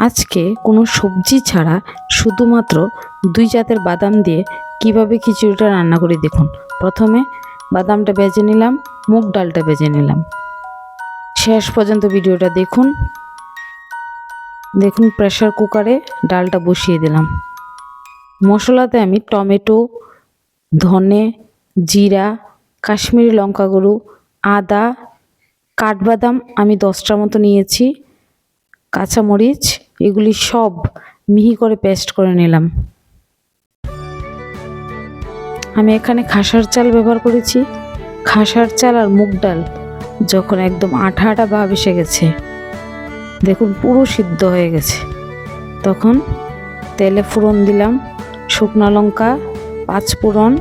আজকে কোনো সবজি ছাড়া শুধুমাত্র 2 জাতের বাদাম দিয়ে কিভাবে খিচুড়িটা রান্না করি দেখুন। প্রথমে বাদামটা ভেজে নিলাম, মুগ ডালটা ভেজে নিলাম। শেষ পর্যন্ত ভিডিওটা দেখুন। প্রেসার কুকারে ডালটা বসিয়ে দিলাম। মশলাতে আমি টমেটো, ধনে, জিরা, কাশ্মীরি লঙ্কা গুঁড়ো, আদা, কাঠবাদাম আমি 10টার মতো নিয়েছি, কাঁচামরিচ, এগুলি সব মিহি করে পেস্ট করে নিলাম। আমি এখানে খাসার চাল ব্যবহার করেছি। খাসার চাল আর মুগ ডাল যখন একদম আঠা আঠা ভাব এসে গেছে, দেখুন পুরো সিদ্ধ হয়ে গেছে, তখন তেলে ফোড়ন দিলাম, শুকনো লঙ্কা, 5 ফোড়ন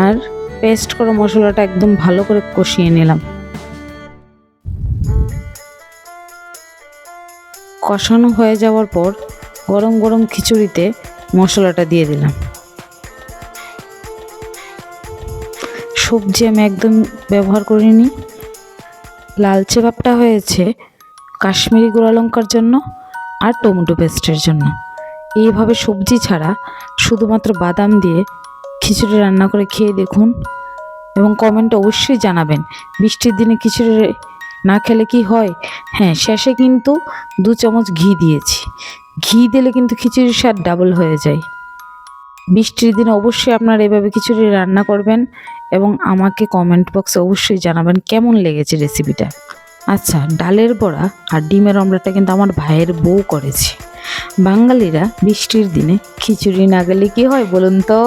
আর পেস্ট করা মশলাটা একদম ভালো করে কষিয়ে নিলাম। কষানো হয়ে যাওয়ার পর গরম গরম খিচুড়িতে মশলাটা দিয়ে দিলাম। সবজি আমি একদম ব্যবহার করিনি। লালচে ভাবটা হয়েছে কাশ্মীরি গুঁড়া লঙ্কার জন্য আর টমেটো পেস্টের জন্য। এইভাবে সবজি ছাড়া শুধুমাত্র বাদাম দিয়ে খিচুড়ি রান্না করে খেয়ে দেখুন এবং কমেন্টে অবশ্যই জানাবেন বৃষ্টির দিনে খিচুড়ি না খেলে কি হয়। হ্যাঁ, শেষে কিন্তু 2 চামচ ঘি দিয়েছি। ঘি দিলে কিন্তু খিচুড়ির স্বাদ ডাবল হয়ে যায়। বৃষ্টির দিনে অবশ্যই আপনারা এভাবে খিচুড়ি রান্না করবেন এবং আমাকে কমেন্ট বক্সে অবশ্যই জানাবেন কেমন লেগেছে রেসিপিটা। আচ্ছা, ডালের বড়া আর ডিমের অমলেটটা কিন্তু আমার ভাইয়ের বউ করেছে। বাঙালিরা বৃষ্টির দিনে খিচুড়ি না গেলে কি হয় বলুন তো?